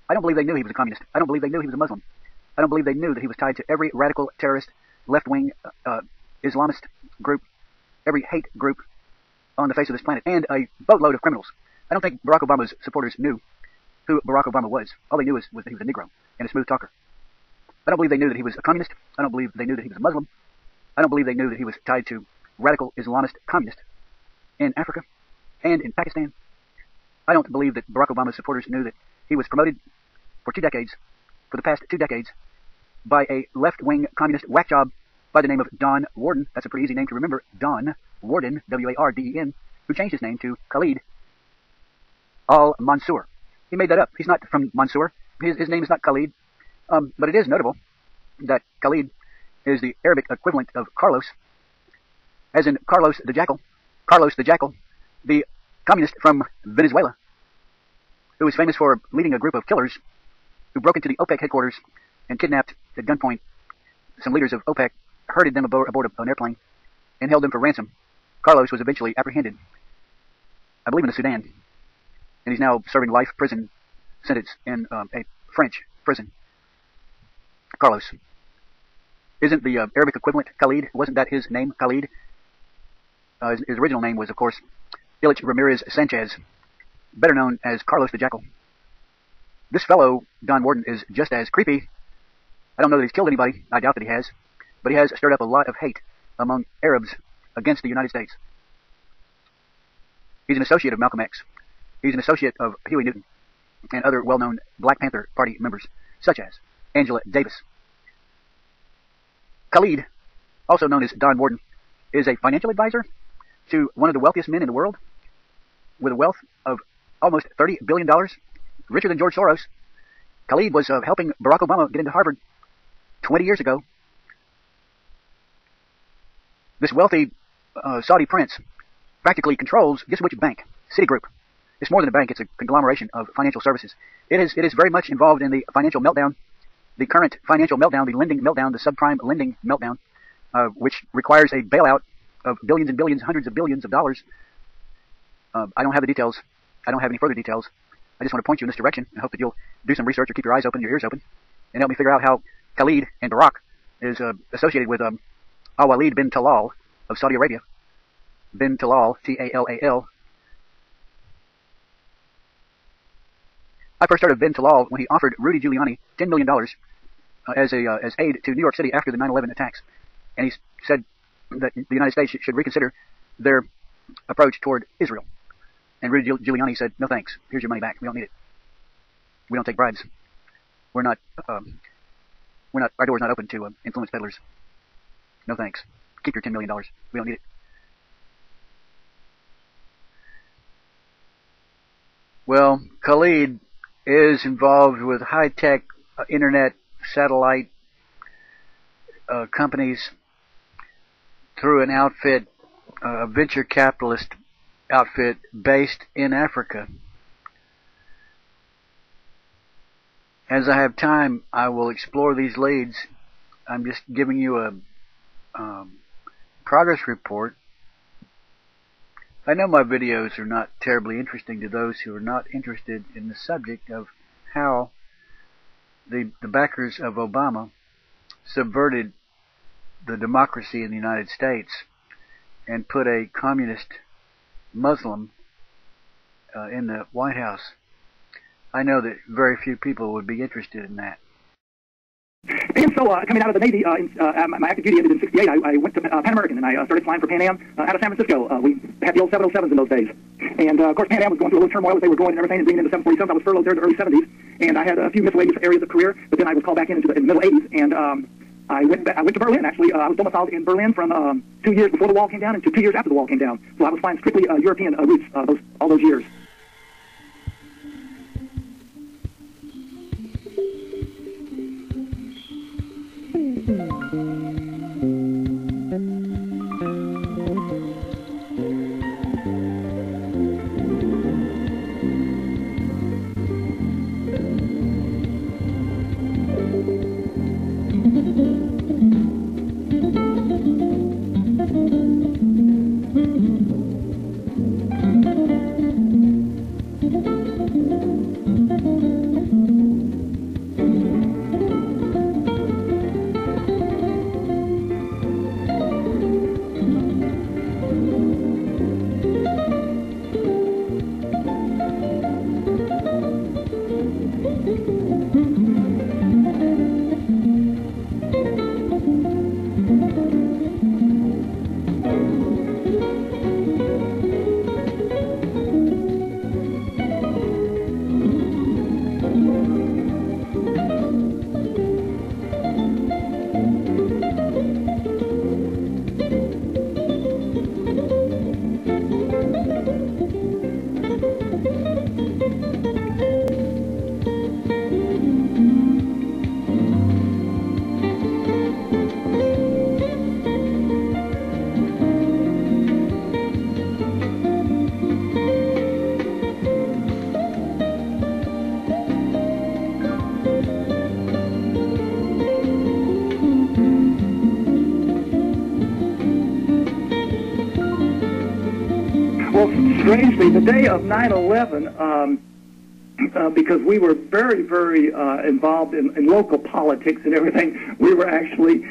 I don't believe they knew he was a communist. I don't believe they knew he was a Muslim. I don't believe they knew that he was tied to every radical terrorist, left-wing, Islamist group, every hate group on the face of this planet, and a boatload of criminals. I don't think Barack Obama's supporters knew who Barack Obama was. All they knew was that he was a Negro and a smooth talker. I don't believe they knew that he was a communist. I don't believe they knew that he was a Muslim. I don't believe they knew that he was tied to radical Islamist communists in Africa and in Pakistan. I don't believe that Barack Obama's supporters knew that he was promoted for the past 2 decades, by a left-wing communist whack job by the name of Don Warden. That's a pretty easy name to remember. Don Warden, W-A-R-D-E-N, who changed his name to Khalid al-Mansour. He made that up. He's not from Mansour. His name is not Khalid. But it is notable that Khalid is the Arabic equivalent of Carlos, as in Carlos the Jackal. Carlos the Jackal, the communist from Venezuela, who was famous for leading a group of killers who broke into the OPEC headquarters and kidnapped at gunpoint some leaders of OPEC, herded them aboard an airplane, and held them for ransom. Carlos was eventually apprehended, I believe in the Sudan, and he's now serving life prison sentence in a French prison. Carlos. Isn't the Arabic equivalent Khalid? Wasn't that his name, Khalid? His original name was, of course, Ilich Ramirez Sanchez, better known as Carlos the Jackal. This fellow, Don Warden, is just as creepy. I don't know that he's killed anybody. I doubt that he has. But he has stirred up a lot of hate among Arabs against the United States. He's an associate of Malcolm X. He's an associate of Huey Newton and other well-known Black Panther Party members, such as Angela Davis. Khalid, also known as Don Warden, is a financial advisor to one of the wealthiest men in the world, with a wealth of almost $30 billion, richer than George Soros. Khalid was helping Barack Obama get into Harvard 20 years ago. This wealthy Saudi prince practically controls, guess which bank? Citigroup. It's more than a bank, it's a conglomeration of financial services. It is very much involved in the financial meltdown, the current financial meltdown, the lending meltdown, the subprime lending meltdown, which requires a bailout of billions and billions, hundreds of billions of dollars. I don't have the details. I don't have any further details. I just want to point you in this direction. I hope that you'll do some research or keep your eyes open, your ears open, and help me figure out how Khalid and Barack is associated with Al-Walid bin Talal of Saudi Arabia. Bin Talal, T-A-L-A-L. I first heard of bin Talal when he offered Rudy Giuliani $10 million as aid to New York City after the 9/11 attacks. And he said that the United States should reconsider their approach toward Israel. And Rudy Giuliani said, no thanks, here's your money back, we don't need it. We don't take bribes. Our door's not open to influence peddlers. No thanks. Keep your $10 million. We don't need it. Well, Khalid is involved with high-tech internet satellite companies through an outfit, a venture capitalist outfit based in Africa. As I have time, I will explore these leads. I'm just giving you a progress report. I know my videos are not terribly interesting to those who are not interested in the subject of how the backers of Obama subverted the democracy in the United States and put a communist Muslim in the White House. I know that very few people would be interested in that. And so, coming out of the Navy, my active duty ended in '68. I went to Pan American, and I started flying for Pan Am out of San Francisco. We had the old 707s in those days. And, of course, Pan Am was going through a little turmoil as they were growing and everything and bringing in the 747s. I was furloughed there in the early 70s, and I had a few miscellaneous areas of career, but then I was called back in the middle 80s, and I went to Berlin, actually. I was domiciled in Berlin from 2 years before the wall came down and 2 years after the wall came down. So I was flying strictly European routes all those years. strangely, the day of 9/11, because we were very, very involved in local politics and everything, we were actually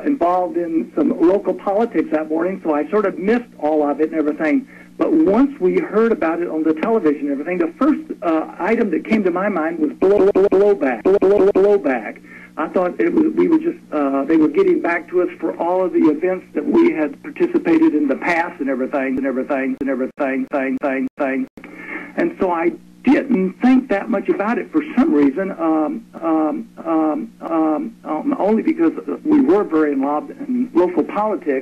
involved in some local politics that morning, so I sort of missed all of it and everything. But once we heard about it on the television and everything, the first item that came to my mind was blowback. Blowback. I thought they were getting back to us for all of the events that we had participated in the past and everything. And so I didn't think that much about it for some reason, only because we were very involved in local politics.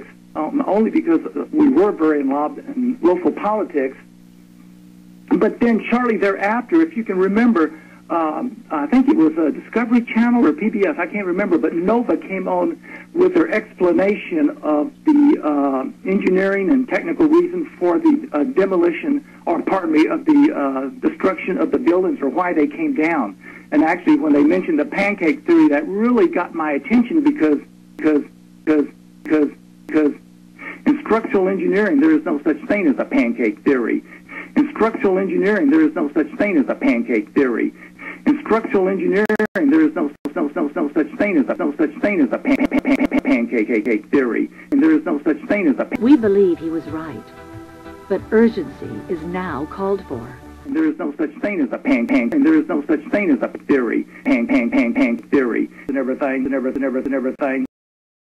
But then shortly thereafter, if you can remember, I think it was a Discovery Channel or PBS, I can't remember, but Nova came on with their explanation of the engineering and technical reasons for the demolition, or pardon me, of the destruction of the buildings, or why they came down. And actually, when they mentioned the pancake theory, that really got my attention because in structural engineering, there is no such thing as a pancake theory. In structural engineering, there is no such thing as a pancake theory. In structural engineering, there is no such thing as a pancake theory. And there is no such thing as a. We believe he was right, but urgency is now called for. And there is no such thing as a pancake. And there is no such thing as a theory. Pancake theory. And everything.